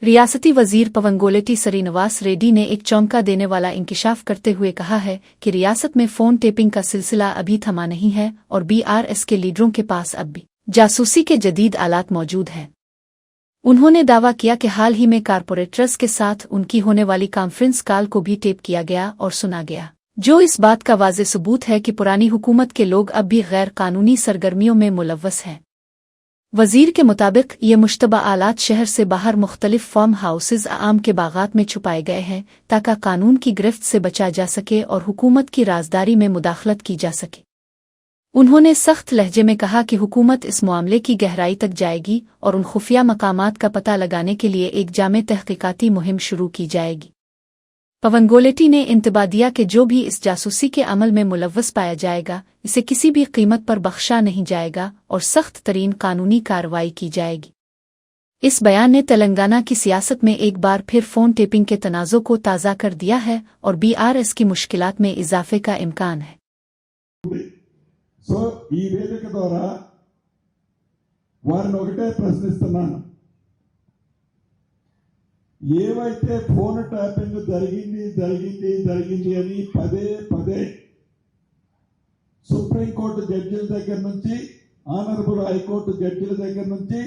रियासती वजीर पवंगोलेटी श्रीनिवास रेड्डी ने एक चौंका देने वाला इंकिशाफ करते हुए कहा है कि रियासत में फोन टेपिंग का सिलसिला अभी थमा नहीं है और बीआरएस के लीडरों के पास अब भी जासूसी के जदीद आलात मौजूद हैं। उन्होंने दावा किया कि हाल ही में कारपोरेटर्स के साथ उनकी होने वाली कॉन्फ्रेंस कॉल को भी टेप किया गया और सुना गया, जो इस बात का वाज़े सबूत है कि पुरानी हुकूमत के लोग अब भी गैर कानूनी सरगर्मियों में मुलव्वस हैं। वजीर के मुताबिक ये मुश्तबा आलात शहर से बाहर मुख्तलिफ फार्म हाउसेज आम के बागात में छुपाए गए हैं ताकि कानून की गिरफ्त से बचा जा सके और हुकूमत की राजदारी में मुदाखलत की जा सके। उन्होंने सख्त लहजे में कहा कि हुकूमत इस मामले की गहराई तक जाएगी और उन खुफिया मकामात का पता लगाने के लिए एक जामे तहकीकाती मुहिम शुरू की जाएगी। पवंगोलेटी ने इंतबा दिया कि जो भी इस जासूसी के अमल में मुलव्वस पाया जाएगा इसे किसी भी कीमत पर बख्शा नहीं जाएगा और सख्त तरीन कानूनी कार्रवाई की जाएगी। इस बयान ने तेलंगाना की सियासत में एक बार फिर फोन टेपिंग के तनाज़ों को ताज़ा कर दिया है और बीआरएस की मुश्किलात में इजाफे का इम्कान है। సో ఈ వేదిక ద్వారా వారిని ఒకటే ప్రశ్నిస్తున్నాను, ఏవైతే ఫోన్ ట్యాపింగ్ జరిగింది అని పదే పదే సుప్రీంకోర్టు జడ్జిల దగ్గర నుంచి ఆనరబుల్ హైకోర్టు జడ్జిల దగ్గర నుంచి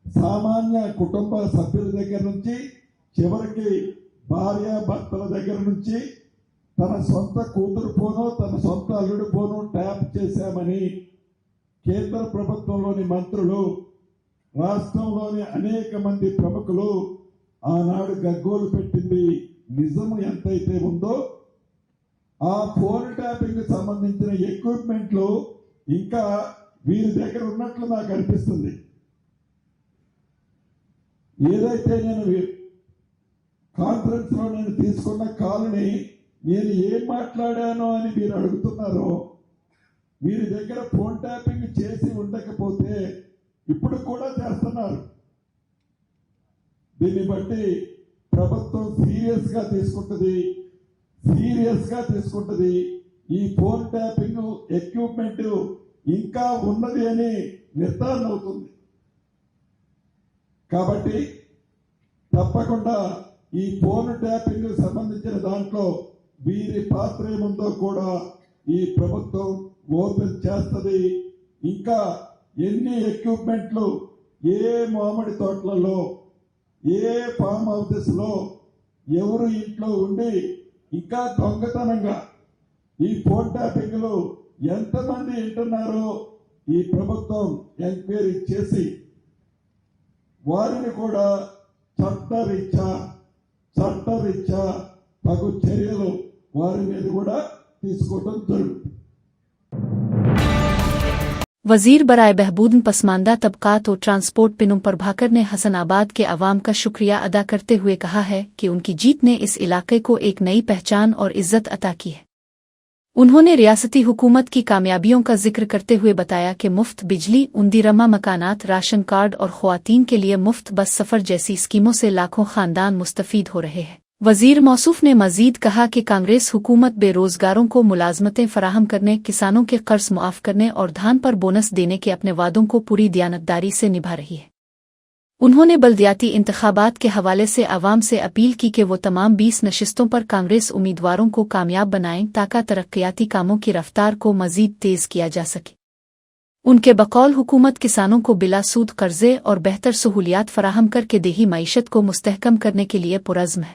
సామాన్య కుటుంబ సభ్యుల దగ్గర నుంచి చివరికి భార్యాభర్తల దగ్గర నుంచి తన సొంత కూతురు ఫోను తన సొంత అల్లుడి ఫోను ట్యాప్ చేశామని కేంద్ర ప్రభుత్వంలోని మంత్రులు, రాష్ట్రంలోని అనేక మంది ప్రముఖులు ఆనాడు గగ్గోలు పెట్టింది నిజం ఎంతైతే ఉందో ఆ ఫోన్ ట్యాపింగ్ సంబంధించిన ఎక్విప్మెంట్లు ఇంకా వీరి దగ్గర ఉన్నట్లు నాకు అనిపిస్తుంది. ఏదైతే నేను కాన్ఫరెన్స్ లో నేను తీసుకున్న కాల్ని నేను ఏం మాట్లాడానో అని మీరు అడుగుతున్నారో, వీరి దగ్గర ఫోన్ ట్యాపింగ్ చేసి ఉండకపోతే ఇప్పుడు కూడా చేస్తున్నారు. దీన్ని బట్టి ప్రభుత్వం సీరియస్ గా తీసుకుంటుంది. ఈ ఫోన్ ట్యాపింగ్ ఎక్విప్మెంట్ ఇంకా ఉన్నది అని నిర్ధారణ అవుతుంది. కాబట్టి తప్పకుండా ఈ ఫోన్ ట్యాపింగ్ సంబంధించిన దాంట్లో వీరి పాత్ర ఏముందో కూడా ఈ ప్రభుత్వం ఓపెన్ చేస్తుంది. ఇంకా ఎన్ని ఎక్విప్మెంట్లు ఏ మామిడి తోటలలో ఏ ఫామ్ హౌసెస్ లో ఎవరు ఇంట్లో ఉండి ఇంకా దొంగతనంగా ఈ ఫోన్ ట్యాపింగ్ లో ఎంతమంది వింటున్నారో ఈ ప్రభుత్వం ఎంక్వైరీ చేసి వారిని కూడా చట్టరీత్యా తగు చర్యలు వారి మీద కూడా తీసుకోవడం జరుగుతుంది. वजीर बराए बहबूद पसमानदा तबकात और ट्रांसपोर्ट पिनुम प्रभाकर ने हसनाबाद के अवाम का शुक्रिया अदा करते हुए कहा है कि उनकी जीत ने इस इलाके को एक नई पहचान और इज्जत अता की है। उन्होंने रियासती हुकूमत की कामयाबियों का जिक्र करते हुए बताया कि मुफ्त बिजली, उंदीरमा मकानात, राशन कार्ड और ख्वातीन के लिए मुफ्त बस सफ़र जैसी स्कीमों से लाखों खानदान मुस्तफीद हो रहे हैं। वजीर मौसूफ ने मजीद कहा कि कांग्रेस हुकूमत बेरोजगारों को मुलाजमतें फराहम करने, किसानों के कर्ज मुआफ करने और धान पर बोनस देने के अपने वादों को पूरी दयानतदारी से निभा रही है। उन्होंने बल्दियाती इंतखाबात के हवाले से आवाम से अपील की कि वो तमाम 20 नशिस्तों पर कांग्रेस उम्मीदवारों को कामयाब बनाएं ताकि तरक्याती कामों की रफ्तार को मजीद तेज किया जा सके। उनके बकौल हुकूमत किसानों को बिला सूद कर्जे और बेहतर सहूलियात फराहम करके देही मईशत को मुस्तहकम करने के लिए पुरज़्म है।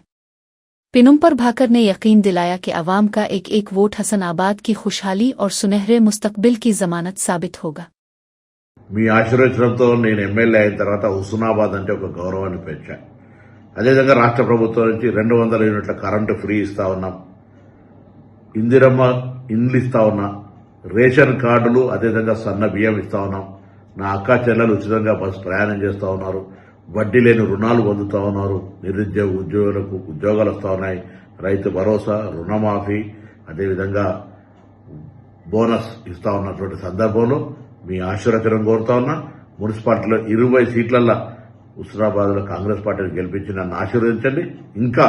पिनुम प्रभाकर ने यकीन दिलाया कि अवाम का एक एक वोट हसनाबाद की खुशहाली और सुनहरे मुस्तकबिल की जमानत साबित होगा। మీ ఆశీర్వచనంతో నేను ఎమ్మెల్యే అయిన తర్వాత హుస్నాబాద్ అంటే ఒక గౌరవాన్ని పెంచా. అదేవిధంగా రాష్ట్ర ప్రభుత్వం నుంచి 200 యూనిట్ల కరెంటు ఫ్రీ ఇస్తా ఉన్నాం, ఇందిరమ్మ ఇండ్లు ఇస్తా ఉన్నా, రేషన్ కార్డులు అదేవిధంగా సన్న బియ్యం ఇస్తా ఉన్నాం. నా అక్క చెల్లెలు ఉచితంగా బస్సు ప్రయాణం చేస్తా ఉన్నారు, వడ్డీ లేని రుణాలు పొందుతా ఉన్నారు, నిరుద్యోగ ఉద్యోగులకు ఉద్యోగాలు వస్తా ఉన్నాయి, రైతు భరోసా, రుణమాఫీ, అదేవిధంగా బోనస్ ఇస్తా ఉన్నటువంటి సందర్భంలో మీ ఆశీర్వచనం కోరుతా ఉన్నా. మున్సిపాలిటీలో 20 సీట్లల్లో హుస్నాబాద్ లో కాంగ్రెస్ పార్టీని గెలిపించి నన్ను ఆశీర్వదించండి. ఇంకా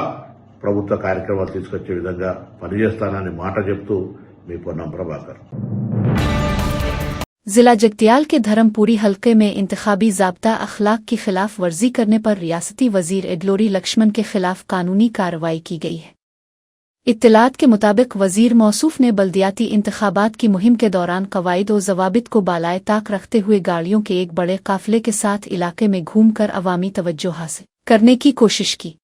ప్రభుత్వ కార్యక్రమాలు తీసుకొచ్చే విధంగా పనిచేస్తానని మాట చెప్తూ మీ పొన్నం ప్రభాకర్. जिला जगतियाल के धर्मपुरी हलके में इंतखाबी ज़ाब्ता अखलाक की खिलाफ वर्जी करने पर रियासती वजीर एडलोरी लक्ष्मण के खिलाफ कानूनी कार्रवाई की गई है। इत्तलात के मुताबिक वजीर मौसूफ ने बल्दियाती इंतखाबात की मुहिम के दौरान कवायद और जवाबित को बालाए ताक रखते हुए गाड़ियों के एक बड़े काफिले के साथ इलाके में घूमकर अवामी तवज्जो हासिल करने की कोशिश की।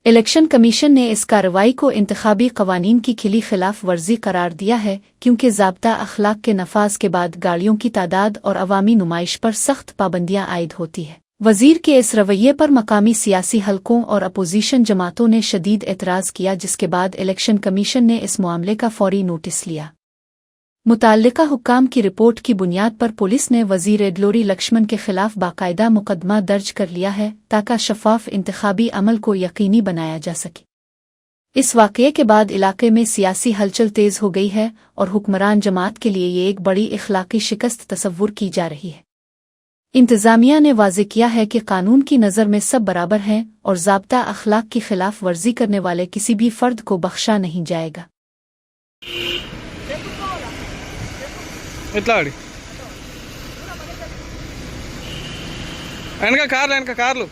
इलेक्शन कमीशन ने इस कार्रवाई को इंतखाबी कवानीन की खिली खिलाफ वर्जी करार दिया है, क्योंकि ज़ाब्ता अखलाक के नफाज के बाद गाड़ियों की तादाद और अवामी नुमाइश पर सख्त पाबंदियां आयद होती है। वजीर के इस रवैये पर मकामी सियासी हलकों और अपोजिशन जमातों ने शदीद एतराज़ किया, जिसके बाद इलेक्शन कमीशन ने इस मामले का फौरी नोटिस लिया। मुताल्लिका हुक्काम की रिपोर्ट की बुनियाद पर पुलिस ने वजीर एडलोरी लक्ष्मण के खिलाफ बाकायदा मुकदमा दर्ज कर लिया है, ताकि शफाफ इंतखाबी अमल को यकीनी बनाया जा सके। इस वाक़ये के बाद इलाके में सियासी हलचल तेज हो गई है और हुक्मरान जमात के लिए ये एक बड़ी इखलाकी शिकस्त तस्वुर की जा रही है। इंतज़ामिया ने वाज़े किया है कि कानून की नज़र में सब बराबर हैं और ज़ाब्ता अखलाक की खिलाफ वर्जी करने वाले किसी भी फर्द को बख्शा नहीं जाएगा। ఎట్లా ఆడి వెనక కార్లు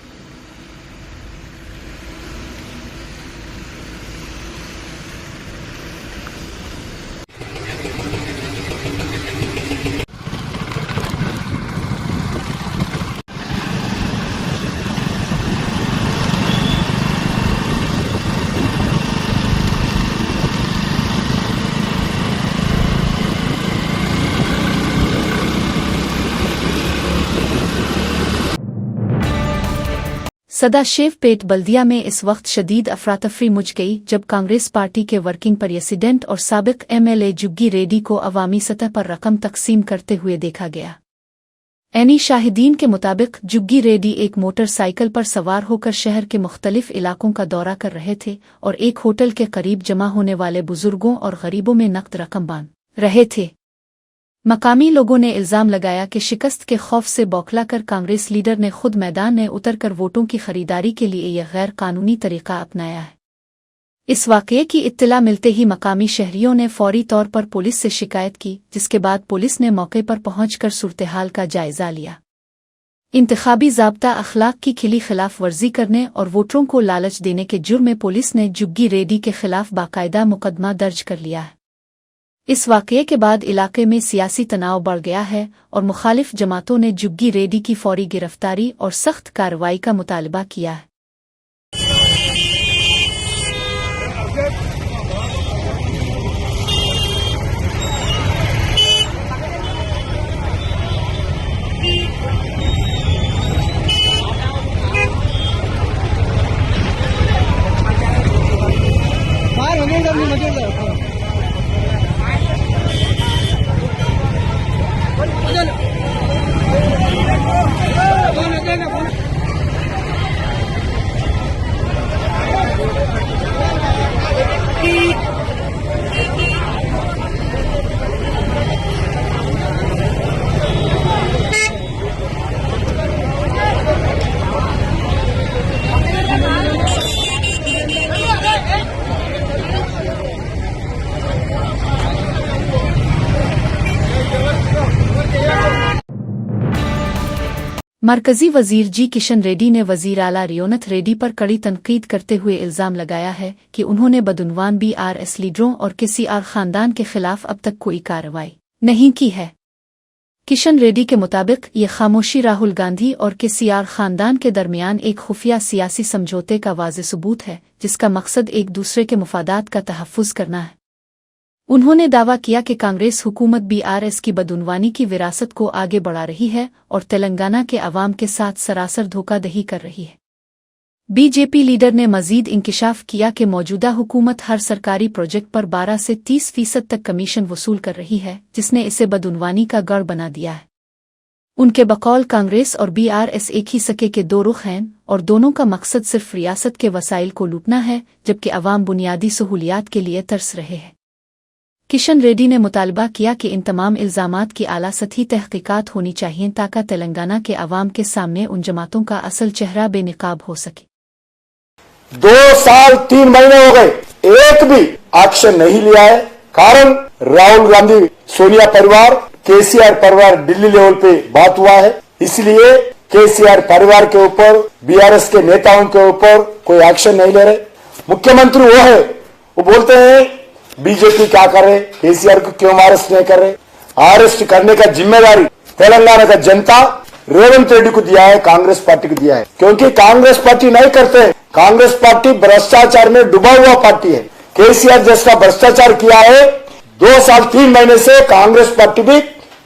सदाशिव पेट बल्दिया में इस वक्त शदीद अफरातफरी मच गई, जब कांग्रेस पार्टी के वर्किंग प्रेसिडेंट और साबिक MLA जुग्गी रेड्डी को अवामी सतह पर रकम तकसीम करते हुए देखा गया। एनी शाहिदीन के मुताबिक जुग्गी रेड्डी एक मोटरसाइकिल पर सवार होकर शहर के मुख्तलिफ इलाकों का दौरा कर रहे थे और एक होटल के करीब जमा होने वाले बुजुर्गों और गरीबों में नकद रकम बांध रहे थे। मकामी लोगों ने इल्जाम लगाया कि शिकस्त के खौफ से बौखला कर कांग्रेस लीडर ने खुद मैदान में उतरकर वोटों की खरीदारी के लिए यह गैर कानूनी तरीका अपनाया है। इस वाक़ये की इत्तला मिलते ही मकामी शहरियों ने फौरी तौर पर पुलिस से शिकायत की, जिसके बाद पुलिस ने मौके पर पहुंचकर सूरत-ए-हाल का जायजा लिया। इंतखाबी ज़ाब्ता अखलाक की खिली खिलाफ वर्जी करने और वोटरों को लालच देने के जुर्म में पुलिस ने जुग्गी रेड्डी के खिलाफ बाकायदा मुकदमा दर्ज कर लिया है। इस वाक़ये के बाद इलाके में सियासी तनाव बढ़ गया है और मुखालिफ जमातों ने जुग्गी रेड्डी की फौरी गिरफ्तारी और सख्त कार्रवाई का मुतालबा किया है। मरकजी वजीर जी किशन रेड्डी ने वजीर आला रियोनत रेड्डी पर कड़ी तनकीद करते हुए इल्जाम लगाया है कि उन्होंने बदउनवान BRS लीडरों और KCR खानदान के खिलाफ अब तक कोई कार्रवाई नहीं की है। किशन रेड्डी के मुताबिक ये खामोशी राहुल गांधी और KCR खानदान के दरमियान एक खुफिया सियासी समझौते का वाज़े सबूत है, जिसका मकसद एक दूसरे के मुफादात का तहफ़्फ़ुज़ करना है। उन्होंने दावा किया कि कांग्रेस हुकूमत BRS की बदउनवानी की विरासत को आगे बढ़ा रही है और तेलंगाना के अवाम के साथ सरासर धोखाधड़ी कर रही है। BJP लीडर ने मजीद इंकिशाफ किया कि मौजूदा हुकूमत हर सरकारी प्रोजेक्ट पर 12 से 30% तक कमीशन वसूल कर रही है, जिसने इसे बदउनवानी का गढ़ बना दिया है। उनके बकौल कांग्रेस और BRS एक ही सके के दो रुख हैं और दोनों का मकसद सिर्फ रियासत के वसाइल को लूटना है, जबकि अवाम बुनियादी सहूलियात के लिए तरस रहे हैं। किशन रेड्डी ने मुतालबा किया कि इन तमाम इल्जामात की आला सतही तहकीकात होनी चाहिए, ताकि तेलंगाना के अवाम के सामने उन जमातों का असल चेहरा बेनकाब हो सके। 2 साल 3 महीने हो गए, एक भी एक्शन नहीं लिया है। कारण राहुल गांधी सोनिया परिवार केसीआर परिवार दिल्ली लेवल पे बात हुआ है, इसलिए केसीआर परिवार के ऊपर बीआरएस के नेताओं के ऊपर कोई एक्शन नहीं ले रहे। मुख्यमंत्री वो है, वो बोलते हैं बीजेपी क्या कर रहे, केसीआर को क्यों अरेस्ट नहीं कर रहे। अरेस्ट करने का जिम्मेदारी तेलंगाना का जनता रेवंत रेड्डी को दिया है, कांग्रेस पार्टी को दिया है, क्योंकि कांग्रेस पार्टी नहीं करते। कांग्रेस पार्टी भ्रष्टाचार में डूबा हुआ पार्टी है। केसीआर जैसा भ्रष्टाचार किया है, 2 साल 3 महीने से कांग्रेस पार्टी भी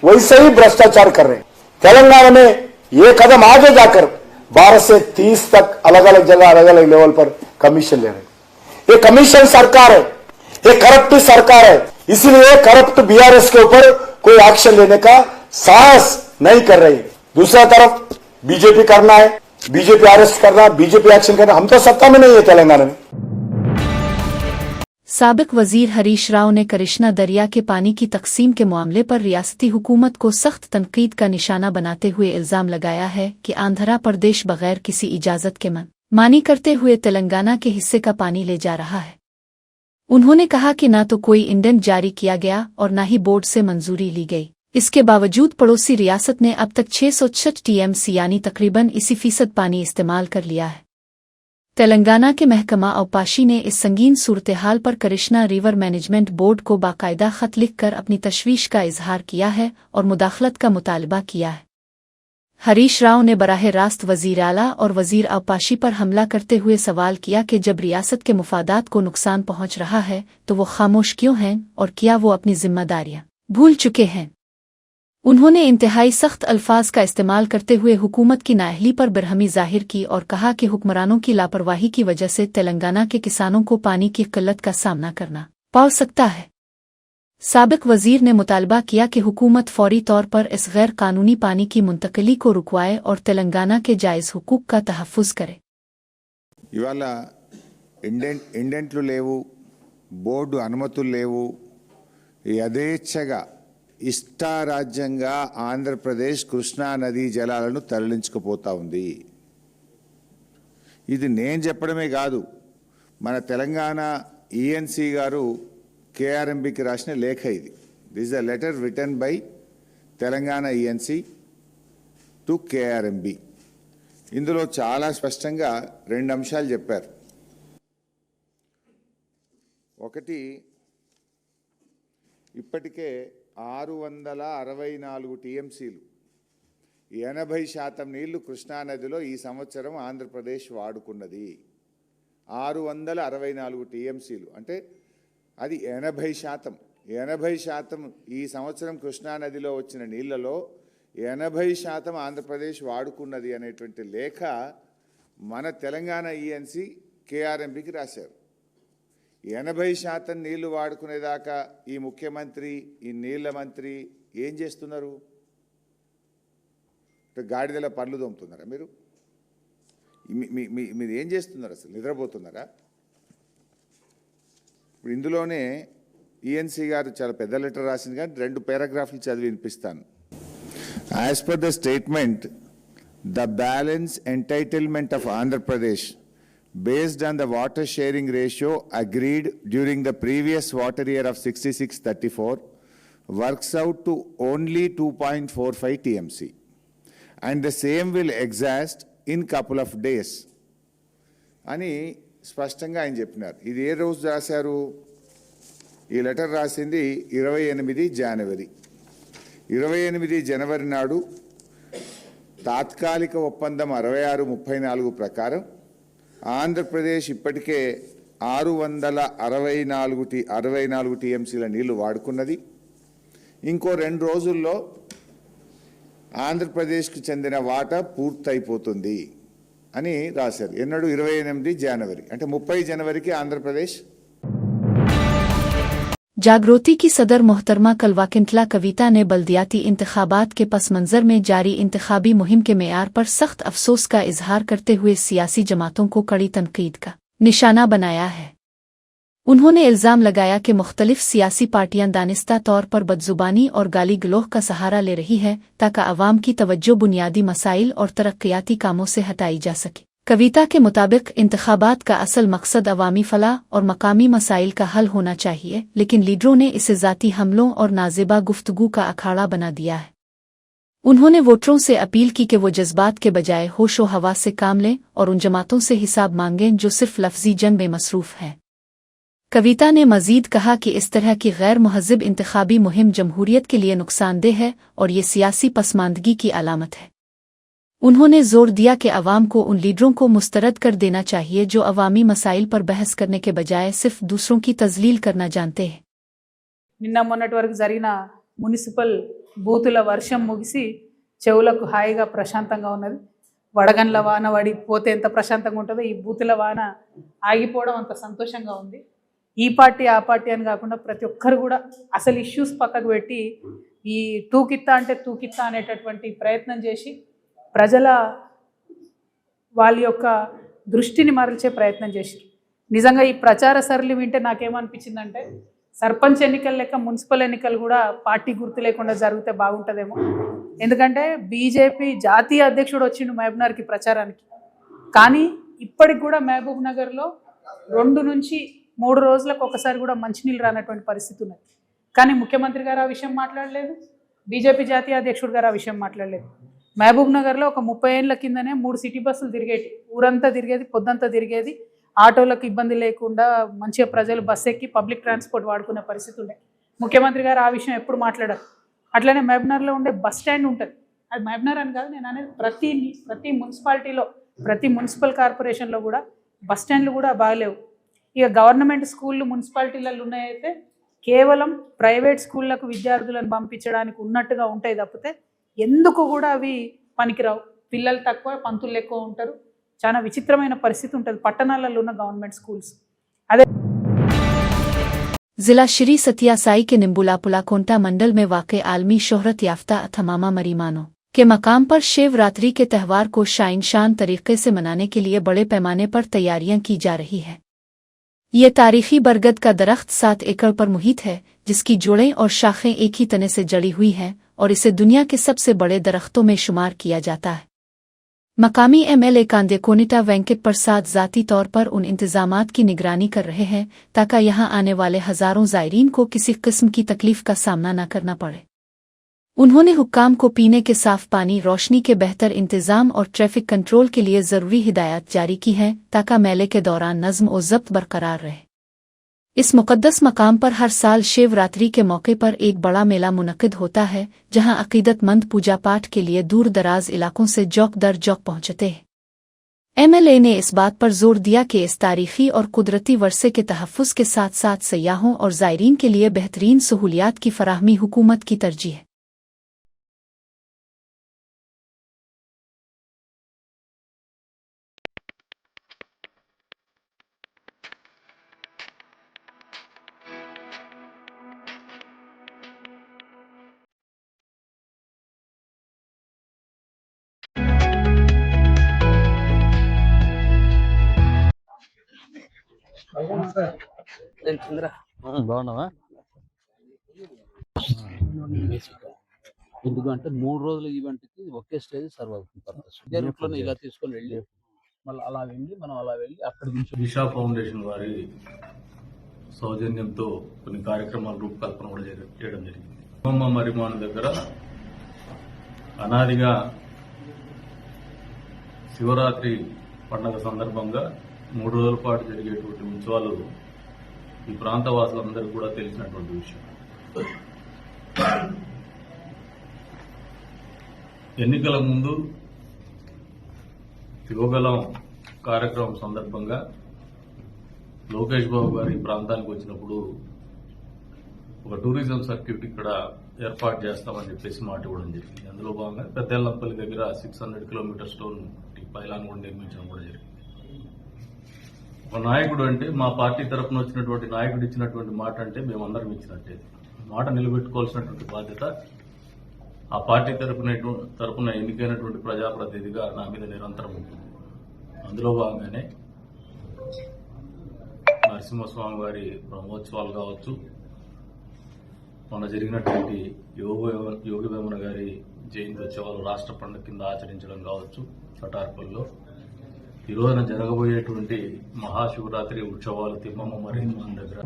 वैसे ही भ्रष्टाचार कर रहे हैं। तेलंगाना में ये कदम आगे जाकर 12 से 30 तक अलग अलग जगह अलग अलग लेवल पर कमीशन ले रहे हैं। ये कमीशन सरकार है, ये करप्ट सरकार है, इसलिए करप्ट बीआरएस के ऊपर कोई एक्शन लेने का साहस नहीं कर रही। दूसरा तरफ बीजेपी करना है, बीजेपी अरेस्ट करना, बीजेपी एक्शन करना। हम तो सत्ता में नहीं है तेलंगाना में। साबिक वजीर हरीश राव ने कृष्णा दरिया के पानी की तकसीम के मामले पर रियासती हुकूमत को सख्त तनकीद का निशाना बनाते हुए इल्जाम लगाया है कि आंध्र प्रदेश बगैर किसी इजाजत के मानी करते हुए तेलंगाना के हिस्से का पानी ले जा रहा है। उन्होंने कहा कि न तो कोई इंडेंट जारी किया गया और न ही बोर्ड से मंजूरी ली गई। इसके बावजूद पड़ोसी रियासत ने अब तक 666 टीएमसी यानी तकरीबन 80% पानी इस्तेमाल कर लिया है। तेलंगाना के महकमा अवपाशी ने इस संगीन सूरत-ए-हाल पर कृष्णा रिवर मैनेजमेंट बोर्ड को बाकायदा खत लिखकर अपनी तशवीश का इजहार किया है और मुदाखलत का मुतालबा किया है। हरीश राव ने बराह रास्त वजीर आला और वजीर अवपाशी पर हमला करते हुए सवाल किया कि जब रियासत के मुफादात को नुकसान पहुंच रहा है तो वो खामोश क्यों हैं और क्या वो अपनी जिम्मेदारियां भूल चुके हैं। उन्होंने इंतहाई सख्त अल्फाज का इस्तेमाल करते हुए हुकूमत की नाअहली पर बरहमी जाहिर की और कहा कि हुक्मरानों की लापरवाही की वजह से तेलंगाना के किसानों को पानी की किल्लत का सामना करना पड़ सकता है। साबिक वजीर ने मुतालबा किया कि हुकूमत फौरी तौर पर इस गैर कानूनी पानी की मुंतकिली को रुकवाए और तेलंगाना के जायज़ हुकूक का तहफ़्फ़ुज़ करे। ఇవాళ ఇండెంట్లు లేవు, బోర్డు అనుమతులు లేవు, యథేచ్ఛగా ఇష్టారాజ్యంగా ఆంధ్రప్రదేశ్ కృష్ణా నదీ జలాలను తరలించుకుపోతా ఉంది. ఇది నేను చెప్పడమే కాదు, మన తెలంగాణ ఈఎన్సీ గారు కేఆర్ఎంబికి రాసిన లేఖ ఇది. This is a letter written by Telangana ENC to KRMB. ఇందులో చాలా స్పష్టంగా 2 అంశాలు చెప్పారు. ఒకటి, ఇప్పటికే 664 టీఎంసీలు 80% నీళ్లు కృష్ణానదిలో ఈ సంవత్సరం ఆంధ్రప్రదేశ్ వాడుకున్నది. 664 టీఎంసీలు అంటే అది 80%. 80% ఈ సంవత్సరం కృష్ణానదిలో వచ్చిన నీళ్లలో 80% ఆంధ్రప్రదేశ్ వాడుకున్నది అనేటువంటి లేఖ మన తెలంగాణ ఈఎన్సీ కేఆర్ఎంబికి రాశారు. 80% నీళ్లు వాడుకునేదాకా ఈ ముఖ్యమంత్రి, ఈ నీళ్ల మంత్రి ఏం చేస్తున్నారు? గాడిదల పళ్ళు దొమ్ముతున్నారా? మీరు ఏం చేస్తున్నారు? అసలు నిద్రపోతున్నారా? ఇప్పుడు ఇందులోనే ఈఎన్సీ గారు చాలా పెద్ద లెటర్ రాసింది, కానీ 2 పారాగ్రాఫ్లు చదివి వినిపిస్తాను. As per the statement, the balance entitlement of Andhra Pradesh based on the water sharing ratio agreed during the previous water year of 66-34 works out to only 2.45 TMC and the same will exhaust in couple of days అని స్పష్టంగా ఆయన చెప్పినారు. ఇది ఏ రోజు రాశారు? ఈ letter రాసింది 28 జనవరి. 28 జనవరి నాడు తాత్కాలిక ఒప్పందం 6634 ప్రకారం ఆంధ్రప్రదేశ్ ఇప్పటికే 664 టీఎంసీల నీళ్లు వాడుకున్నది. ఇంకో 2 రోజుల్లో ఆంధ్రప్రదేశ్కు చెందిన వాటా పూర్తయిపోతుంది అని రాశారు. ఎన్నడు? 28 జనవరి. అంటే 30 జనవరికి ఆంధ్రప్రదేశ్. जागृति की सदर मोहतरमा कलवाकिंतला कविता ने बल्दियाती इंतखाबात के पस मंजर में जारी इंतखाबी मुहिम के मेयार पर सख्त अफसोस का इजहार करते हुए सियासी जमातों को कड़ी तनकीद का निशाना बनाया है। उन्होंने इल्जाम लगाया कि मुख्तलिफ सियासी पार्टियां दानिस्ता तौर पर बदजुबानी और गाली गलोह का सहारा ले रही है ताकि अवाम की तवज्जो बुनियादी मसाइल और तरक्याती कामों से हटाई जा सके। कविता के मुताबिक इंतखाबात का असल मकसद अवामी फलाह और मकामी मसाइल का हल होना चाहिए, लेकिन लीडरों ने इसे ज़ाती हमलों और नाज़िबा गुफ्तगू का अखाड़ा बना दिया है। उन्होंने वोटरों से अपील की कि वो जज्बात के बजाय होशो हवास से काम लें और उन जमातों से हिसाब मांगें जो सिर्फ लफ्जी जंग में मसरूफ़ हैं। कविता ने मजीद कहा कि इस तरह की गैर मुहज़्ज़ब इंतखाबी मुहिम जमहूरियत के लिए नुकसानदेह है और ये सियासी पसमानदगी की अलामत है। उन्होंने जोर दिया कि अवाम को उन लीडरों को मुस्तरद कर देना चाहिए जो अवामी मसाइल पर बहस करने के बजाय सिर्फ दूसरों की तजलील करना जानते हैं। నిన్న మొన్నటి వరకు జరిగిన మున్సిపల్ బూతుల వర్షం ముగిసి చెవులకు హాయిగా ప్రశాంతంగా ఉన్నది. వడగండ్ల వాన పడిపోతే ఎంత ప్రశాంతంగా ఉంటుందో ఈ బూతుల వాన ఆగిపోవడం అంత సంతోషంగా ఉంది. ఈ పార్టీ ఆ పార్టీ అని కాకుండా ప్రతి ఒక్కరు కూడా అసలు ఇష్యూస్ పక్కకు పెట్టి ఈ తూకిత్తా అంటే తూకిత్తా అనేటటువంటి ప్రయత్నం చేసి ప్రజల వాళ్ళ యొక్క దృష్టిని మరల్చే ప్రయత్నం చేశారు. నిజంగా ఈ ప్రచార సరళి వింటే నాకేమనిపించిందంటే సర్పంచ్ ఎన్నికలు లెక్క మున్సిపల్ ఎన్నికలు కూడా పార్టీ గుర్తు లేకుండా జరిగితే బాగుంటుందేమో. ఎందుకంటే బీజేపీ జాతీయ అధ్యక్షుడు వచ్చిండు మహబూబ్నగర్కి ప్రచారానికి, కానీ ఇప్పటికి కూడా మహబూబ్ నగర్లో 2 నుంచి 3 రోజులకు ఒకసారి కూడా మంచినీళ్ళు రానటువంటి పరిస్థితి ఉన్నది. కానీ ముఖ్యమంత్రి గారు ఆ విషయం మాట్లాడలేదు, బీజేపీ జాతీయ అధ్యక్షుడు గారు ఆ విషయం మాట్లాడలేదు. మహబూబ్ నగర్లో ఒక 30 ఏళ్ల కిందనే 3 సిటీ బస్సులు తిరిగేటి, ఊరంతా తిరిగేది, పొద్దంతా తిరిగేది, ఆటోలకు ఇబ్బంది లేకుండా మంచిగా ప్రజలు బస్సు ఎక్కి పబ్లిక్ ట్రాన్స్పోర్ట్ వాడుకునే పరిస్థితి ఉండే. ముఖ్యమంత్రి గారు ఆ విషయం ఎప్పుడు మాట్లాడారు. అట్లనే మహబూబ్నగర్లో ఉండే బస్ స్టాండ్ ఉంటుంది, అది మహబూబ్నగర్ అని కాదు నేను అనేది, ప్రతి మున్సిపాలిటీలో ప్రతి మున్సిపల్ కార్పొరేషన్లో కూడా బస్ స్టాండ్లు కూడా బాగలేవు. ఇక గవర్నమెంట్ స్కూళ్ళు మున్సిపాలిటీలలో ఉన్నాయైతే కేవలం ప్రైవేట్ స్కూళ్ళకు విద్యార్థులను పంపించడానికి ఉన్నట్టుగా ఉంటాయి తప్పితే ఎందుకు కూడా అవి పనికిరావు. పిల్లలు తక్కువ, పంతులు ఎక్కువ ఉంటారు. చాలా విచిత్రమైన పరిస్థితి ఉంటుంది పట్టణాలలో ఉన్న గవర్నమెంట్ స్కూల్స్. అదే जिला श्री सतिया साई के निम्बुला पुलाकोंटा मंडल में वाक़ आलमी शोहरत याफ्ता अथमामा मरीमानो के मकाम पर शिवरात्रि के त्यौहार को शान तरीके से मनाने के लिए बड़े पैमाने पर तैयारियां की जा रही है। ये तारीखी बरगद का दरख्त 7 एकड़ पर मुहित है, जिसकी जोड़ें और शाखें एक ही तने से जड़ी हुई हैं और इसे दुनिया के सबसे बड़े दरख्तों में शुमार किया जाता है। मकामी MLA कांदे कोनिटा वेंकट प्रसाद ज़ाती तौर पर उन इंतजामात की निगरानी कर रहे हैं ताकि यहाँ आने वाले हज़ारों ज़ायरीन को किसी किस्म की तकलीफ का सामना न करना पड़े। उन्होंने हुक्काम को पीने के साफ पानी, रोशनी के बेहतर इंतज़ाम और ट्रैफिक कंट्रोल के लिए ज़रूरी हिदायत जारी की हैं ताकि मेले के दौरान नज़्म और ज़ब्त बरकरार रहे। इस मुक़द्दस मकाम पर हर साल शिवरात्रि के मौके पर एक बड़ा मेला मुनक़िद होता है, जहां अक़ीदतमंद पूजा पाठ के लिए दूर दराज इलाकों से जौक दर जौक पहुंचते हैं। MLA ने इस बात पर जोर दिया कि इस तारीखी और कुदरती वर्षे के तहफ़्फ़ुज़ के साथ साथ सयाहों और ज़ायरीन के लिए बेहतरीन सहूलियात की फराहमी हुकूमत की तरजीह है। బాగున్నావా? ఎందుకంటే 3 రోజుల ఈవెంట్కి ఒకే స్టేజ్ సర్వ్ అవుతుంది పర్పస్. ఇదే రూట్లోనే ఇలా తీసుకొని వెళ్ళి మళ్ళీ అలా వెళ్ళి అక్కడి నుంచి దిశా ఫౌండేషన్ వారి సౌజన్యంతో కొన్ని కార్యక్రమాల రూపకల్పన కూడా చేయడం జరిగింది. అమ్మమ్మ మరిమాను దగ్గర అనాదిగా శివరాత్రి పండుగ సందర్భంగా 3 రోజుల పాటు జరిగేటువంటి ఉత్సవాలు ఈ ప్రాంత వాసులందరికీ కూడా తెలిసినటువంటి విషయం. ఎన్నికల ముందు యువగలం కార్యక్రమం సందర్భంగా లోకేష్ బాబు గారు ఈ ప్రాంతానికి వచ్చినప్పుడు ఒక టూరిజం సర్క్యూట్ ఇక్కడ ఏర్పాటు చేస్తామని చెప్పేసి మాట ఇవ్వడం జరిగింది. అందులో భాగంగా పెద్దెల్లంపల్లి దగ్గర 600 కిలోమీటర్ స్టోన్ పైలాన్ కూడా నిర్మించడం కూడా జరిగింది. ఒక నాయకుడు అంటే మా పార్టీ తరఫున వచ్చినటువంటి నాయకుడు ఇచ్చినటువంటి మాట అంటే మేమందరం ఇచ్చినట్టే. మాట నిలబెట్టుకోవాల్సినటువంటి బాధ్యత ఆ పార్టీ తరఫున ఎన్నికైనటువంటి ప్రజాప్రతినిధిగా నా మీద నిరంతరం ఉంటుంది. అందులో భాగంగానే నరసింహస్వామి వారి బ్రహ్మోత్సవాలు కావచ్చు, మొన్న జరిగినటువంటి యోగి వేమన గారి జయంతి ఉత్సవాలు రాష్ట్ర పండుగ కింద ఆచరించడం కావచ్చు, చటార్పల్లో ఈ రోజున జరగబోయేటువంటి మహాశివరాత్రి ఉత్సవాలు తిమ్మమ్మ మరీమాన్ దగ్గర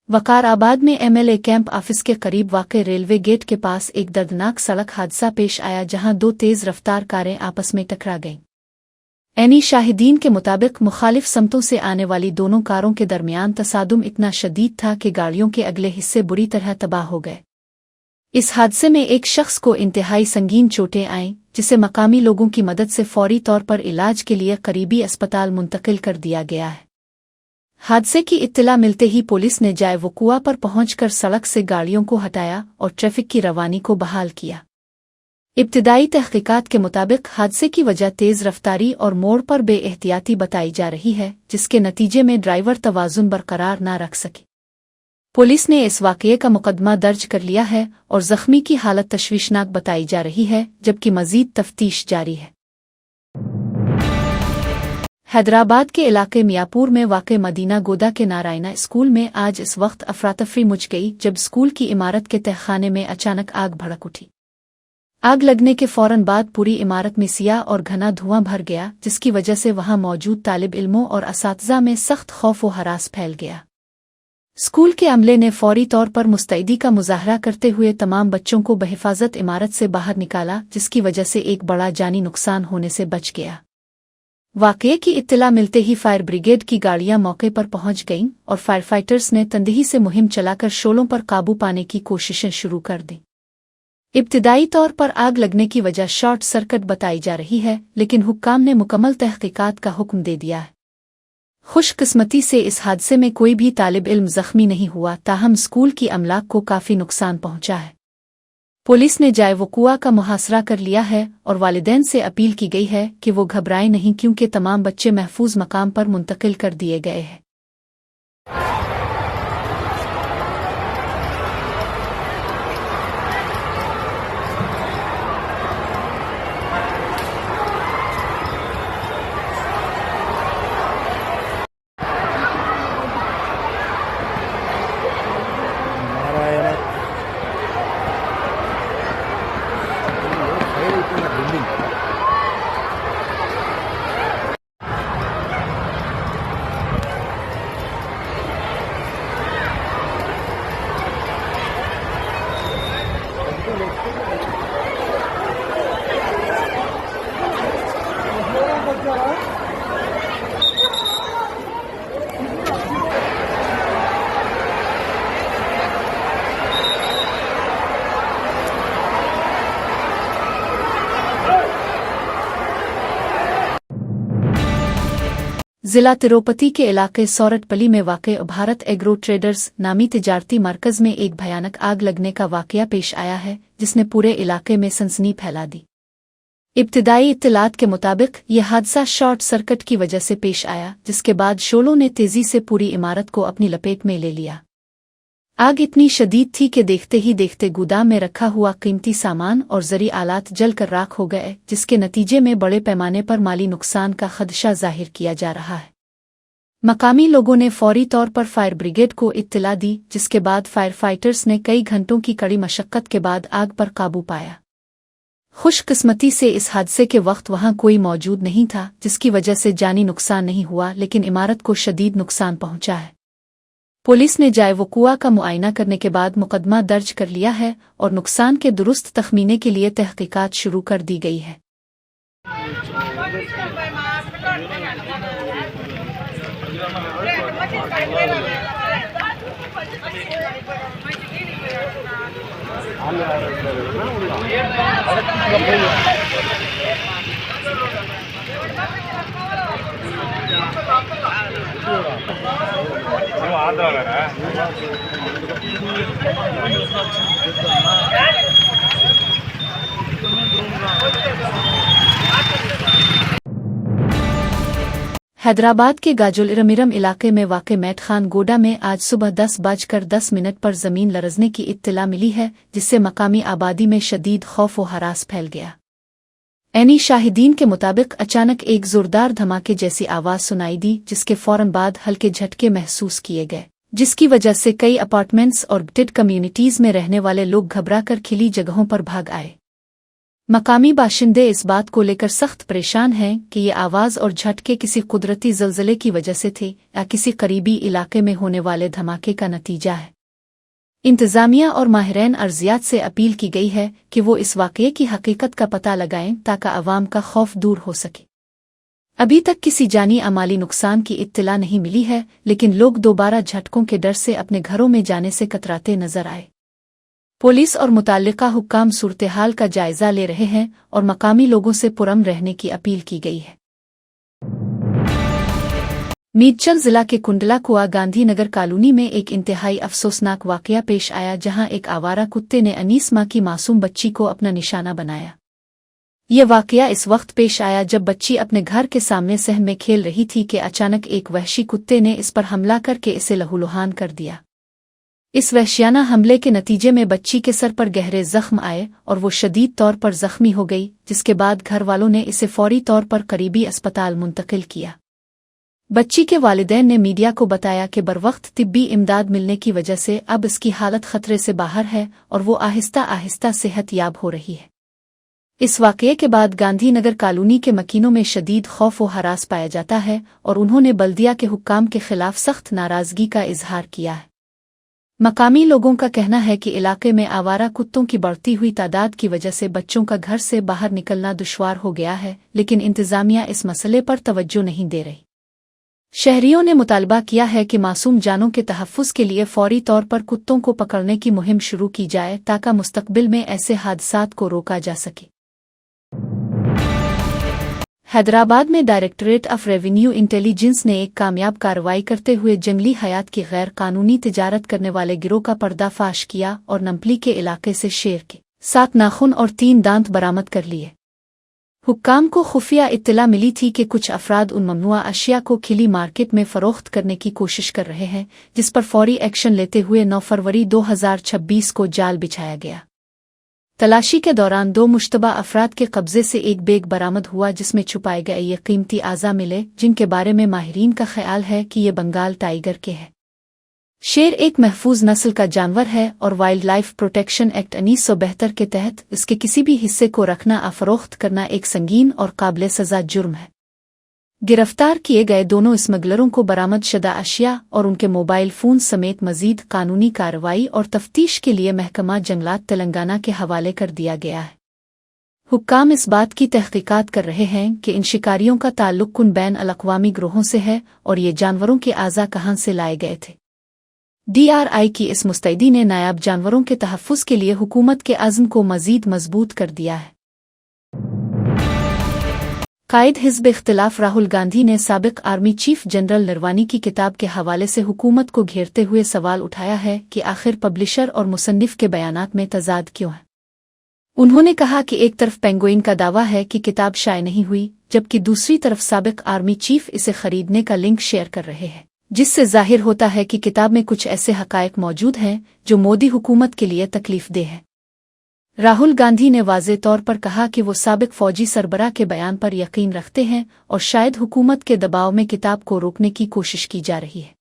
वकाराबाद में एमएलए कैंप ऑफिस के करीब वाक़ रेलवे गेट के पास एक दर्दनाक सड़क हादसा पेश आया जहां दो तेज रफ्तार कारें आपस में टकरा गईं। एनी शाहिदीन के मुताबिक मुखालिफ समतों से आने वाली दोनों कारों के दरमियान तसादुम इतना शदीद था कि गाड़ियों के अगले हिस्से बुरी तरह तबाह हो गए। इस हादसे में एक शख्स को इंतहाई संगीन चोटें आईं, जिसे मकामी लोगों की मदद से फौरी तौर पर इलाज के लिए करीबी अस्पताल मुंतकिल कर दिया गया है। हादसे की इत्तला मिलते ही पुलिस ने जाए वकुआ पर पहुंचकर सड़क से गाड़ियों को हटाया और ट्रैफिक की रवानी को बहाल किया। इब्तिदाई तहकीकात के मुताबिक हादसे की वजह तेज रफ्तारी और मोड़ पर बेएहतियाती बताई जा रही है, जिसके नतीजे में ड्राइवर तवाजुन बरकरार न रख सके। पुलिस ने इस वाक़ये का मुकदमा दर्ज कर लिया है और जख्मी की हालत तशवीशनाक बताई जा रही है, जबकि मजीद तफ्तीश जारी है। हैदराबाद के इलाके मियापुर में वाक़े मदीना गोदा के नारायणा स्कूल में आज इस वक्त अफरातफरी मच गई जब स्कूल की इमारत के तहखाने में अचानक आग भड़क उठी। आग लगने के फौरन बाद पूरी इमारत में सियाह और घना धुआं भर गया, जिसकी वजह से वहां मौजूद तालिब इल्मों और असातिज़ा में सख्त खौफ व हरास फैल गया। स्कूल के अमले ने फौरी तौर पर मुस्तैदी का मुजाहरा करते हुए तमाम बच्चों को बहिफाजत इमारत से बाहर निकाला, जिसकी वजह से एक बड़ा जानी नुकसान होने से बच गया। वाक़ये की इत्तला मिलते ही फायर ब्रिगेड की गाड़ियां मौके पर पहुंच गईं और फायर फाइटर्स ने तंदही से मुहिम चलाकर शोलों पर काबू पाने की कोशिशें शुरू कर दी। इब्तिदाई तौर पर आग लगने की वजह शॉर्ट सर्किट बताई जा रही है, लेकिन हुक्काम ने मुकम्मल तहकीकात का हुक्म दे दिया है। खुशकिस्मती से इस हादसे में कोई भी तालिब इल्म जख्मी नहीं हुआ, ताहम स्कूल की अमलाक को काफ़ी नुकसान पहुंचा है। पुलिस ने जाए वकुआ का मुहासरा कर लिया है और वालिदैन से अपील की गई है कि वो घबराएं नहीं, क्योंकि तमाम बच्चे महफूज मकाम पर मुंतकिल कर दिए गए हैं। जिला तिरुपति के इलाके सौरठपल्ली में वाक़ भारत एग्रो ट्रेडर्स नामी तिजारती मरकज़ में एक भयानक आग लगने का वाक़या पेश आया है, जिसने पूरे इलाके में सनसनी फैला दी। इब्तिदाई इत्तलात के मुताबिक यह हादसा शॉर्ट सर्किट की वजह से पेश आया, जिसके बाद शोलों ने तेजी से पूरी इमारत को अपनी लपेट में ले लिया। आग इतनी शदीद थी कि देखते ही देखते गोदाम में रखा हुआ कीमती सामान और ज़री आलात जलकर राख हो गए, जिसके नतीजे में बड़े पैमाने पर माली नुकसान का खदशा जाहिर किया जा रहा है। मकामी लोगों ने फौरी तौर पर फायर ब्रिगेड को इत्तला दी, जिसके बाद फायर फाइटर्स ने कई घंटों की कड़ी मशक्कत के बाद आग पर काबू पाया। खुशकिस्मती से इस हादसे के वक्त वहां कोई मौजूद नहीं था, जिसकी वजह से जानी नुकसान नहीं हुआ, लेकिन इमारत को शदीद नुकसान पहुंचा है। पुलिस ने जाए वकुआ का मुआयना करने के बाद मुकदमा दर्ज कर लिया है और नुकसान के दुरुस्त तखमीने के लिए तहकीकात शुरू कर दी गई है। हैदराबाद के गाजुलरमिरम इलाके में वाक़ मैट खान गोडा में आज सुबह 10:10 पर ज़मीन लरज़ने की इत्तला मिली है, जिससे मकामी आबादी में शदीद खौफ व हरास फैल गया। एनी शाहिदीन के मुताबिक अचानक एक ज़ोरदार धमाके जैसी आवाज़ सुनाई दी, जिसके फौरन बाद हल्के झटके महसूस किए गए, जिसकी वजह से कई अपार्टमेंट्स और गेटेड कम्युनिटीज़ में रहने वाले लोग घबराकर खिली जगहों पर भाग आए। मकामी बाशिंदे इस बात को लेकर सख्त परेशान हैं कि ये आवाज़ और झटके किसी कुदरती ज़लज़ले की वजह से थे या किसी करीबी इलाके में होने वाले धमाके का नतीजा है। इंतज़ामिया और माहिरीन अर्जियात से अपील की गई है कि वो इस वाक़ये की हकीकत का पता लगाएं ताकि अवाम का खौफ दूर हो सके। अभी तक किसी जानी अमाली नुकसान की इत्तला नहीं मिली है, लेकिन लोग दोबारा झटकों के डर से अपने घरों में जाने से कतराते नजर आए। पुलिस और मुताल्लिका हुक्काम सूरत-ए-हाल का जायजा ले रहे हैं और मकामी लोगों से पुरअमन रहने की अपील की गई है। मीरचल जिला के कुंडला कुआ गांधीनगर कॉलोनी में एक इंतहाई अफसोसनाक वाकया पेश आया, जहां एक आवारा कुत्ते ने 19 माह की मासूम बच्ची को अपना निशाना बनाया। ये वाकया इस वक्त पेश आया जब बच्ची अपने घर के सामने सहन में खेल रही थी कि अचानक एक वहशी कुत्ते ने इस पर हमला करके इसे लहूलुहान कर दिया। इस वहशियाना हमले के नतीजे में बच्ची के सर पर गहरे जख्म आए और वो शदीद तौर पर जख्मी हो गई, जिसके बाद घर वालों ने इसे फौरी तौर पर करीबी अस्पताल मुंतकिल किया। बच्ची के वालिदैन ने मीडिया को बताया कि बरवक्त तिब्बी इमदाद मिलने की वजह से अब इसकी हालत खतरे से बाहर है और वो आहिस्ता आहिस्ता सेहत याब हो रही है। इस वाकये के बाद गांधीनगर कॉलोनी के मकीनों में शदीद खौफ व हरास पाया जाता है और उन्होंने बल्दिया के हुक्काम के खिलाफ सख्त नाराजगी का इजहार किया है। मकामी लोगों का कहना है कि इलाके में आवारा कुत्तों की बढ़ती हुई तादाद की वजह से बच्चों का घर से बाहर निकलना दुश्वार हो गया है, लेकिन इंतजामिया इस मसले पर तवज्जो नहीं दे रही। शहरियों ने मुतालबा किया है कि मासूम जानों के तहफ़्फ़ुज़ के लिए फौरी तौर पर कुत्तों को पकड़ने की मुहिम शुरू की जाए ताकि मुस्तक़बिल में ऐसे हादसात को रोका जा सके। हैदराबाद में डायरेक्टरेट ऑफ रेवेन्यू इंटेलिजेंस ने एक कामयाब कार्रवाई करते हुए जंगली हयात की गैर कानूनी तिजारत करने वाले गिरोह का पर्दाफाश किया और नंपली के इलाके से शेर के 7 नाखून और 3 दांत बरामद कर लिए। हुक्काम को खुफिया इत्तला मिली थी कि कुछ अफराद उन ममनुआ अशिया को खिली मार्केट में फरोख्त करने की कोशिश कर रहे हैं, जिस पर फौरी एक्शन लेते हुए 9 फरवरी 2026 को जाल बिछाया गया। तलाशी के दौरान 2 मुश्तबा अफराद के कब्जे से एक बैग बरामद हुआ, जिसमें छुपाए गए ये कीमती आज़ा मिले, जिनके बारे में माहिरीन का ख्याल है कि ये बंगाल टाइगर के हैं। शेर एक महफूज नस्ल का जानवर है और वाइल्ड लाइफ प्रोटेक्शन एक्ट 1972 के तहत इसके किसी भी हिस्से को रखना या फरोख्त करना एक संगीन और काबिल सजा जुर्म है। गिरफ्तार किए गए दोनों स्मगलरों को बरामद शुदा अशिया और उनके मोबाइल फ़ोन समेत मजीद कानूनी कार्रवाई और तफ्तीश के लिए महकमा जंगलात तेलंगाना के हवाले कर दिया गया है। हुक्काम इस बात की तहकीकात कर रहे हैं कि इन शिकारियों का ताल्लुक कुन बैन अल-अक़वामी ग्रोहों से है और ये जानवरों के आज़ा कहाँ से लाए गए थे। DRI की इस मुस्तैदी ने नायाब जानवरों के तहफ़्फ़ुज़ के लिए हुकूमत के अज़्म को मज़ीद मजबूत कर दिया है। कायद हिज़्ब इख्तिलाफ राहुल गांधी ने साबिक़ आर्मी चीफ जनरल नरवानी की किताब के हवाले से हुकूमत को घेरते हुए सवाल उठाया है कि आखिर पब्लिशर और मुसन्निफ के बयानात में तज़ाद क्यों है। उन्होंने कहा कि एक तरफ पेंगुइन का दावा है कि किताब शाये नहीं हुई, जबकि दूसरी तरफ साबिक़ आर्मी चीफ इसे खरीदने का लिंक शेयर कर रहे हैं, जिससे जाहिर होता है कि किताब में कुछ ऐसे हक़ाइक़ मौजूद हैं जो मोदी हुकूमत के लिए तकलीफ़देह है। राहुल गांधी ने वाज़े तौर पर कहा कि वो साबिक़ फ़ौजी सरबराह के बयान पर यकीन रखते हैं और शायद हुकूमत के दबाव में किताब को रोकने की कोशिश की जा रही है।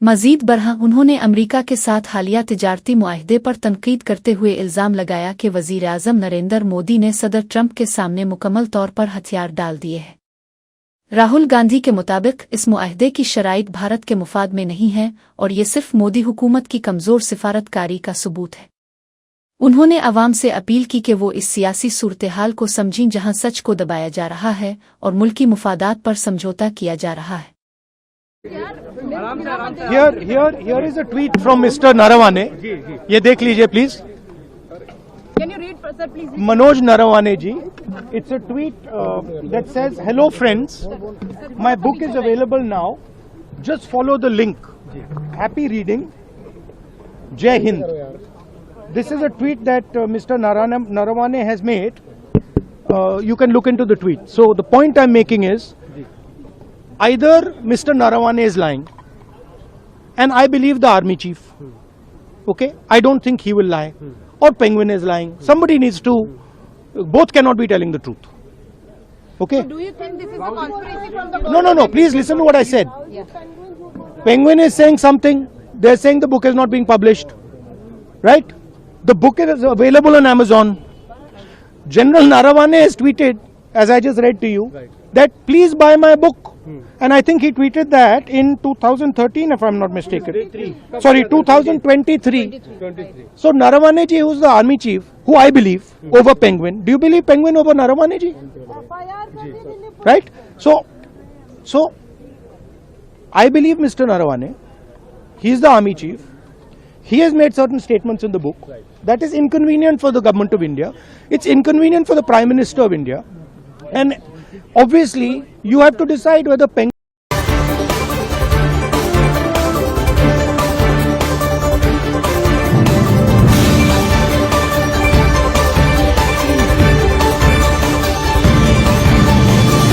मज़ीद बरहा उन्होंने अमरीका के साथ हालिया तिजारती मुआहदे पर तनकीद करते हुए इल्ज़ाम लगाया कि वज़ीर आज़म नरेंद्र मोदी ने सदर ट्रंप के सामने मुकम्मल तौर पर हथियार डाल दिए हैं। राहुल गांधी के मुताबिक इस मुआहदे की शराइत भारत के मुफाद में नहीं है और ये सिर्फ मोदी हुकूमत की कमज़ोर सिफारतकारी का सबूत है। उन्होंने अवाम से अपील की कि वो इस सियासी सूरत-ए-हाल को समझें जहां सच को दबाया जा रहा है और मुल्की मुफादात पर समझौता किया जा रहा है। Here is a tweet from Mr. Narawane. ये देख लीजिए please. Can you read, sir, please? Manoj Narawane ji. It's a tweet that says, "Hello friends, my book is available now. Just follow the link. Happy reading. Jai Hind." This is a tweet that Mr. Narawane has made. You can look into the tweet. So the point I'm making is, either Mr. Narawane is lying, and I believe the army chief. Okay, I don't think he will lie. Or Penguin is lying. Somebody needs to. Both cannot be telling the truth. Okay. So do you think this is a conspiracy from the No. Please listen to what I said. Penguin is saying something. They're saying the book is not being published. Right? The book is available on Amazon. General Narawane has tweeted, as I just read to you, that please buy my book. And I think he tweeted that in 2013, if I'm not mistaken. Sorry, 2023. So Narawane ji, who's the army chief, who I believe, over Penguin. Do you believe Penguin over Narawane ji? Right? So I believe Mr. Narawane. He is the army chief. He has made certain statements in the book. That is inconvenient for the government of India. It's inconvenient for the Prime Minister of India. And obviously, you have to decide whether Penguin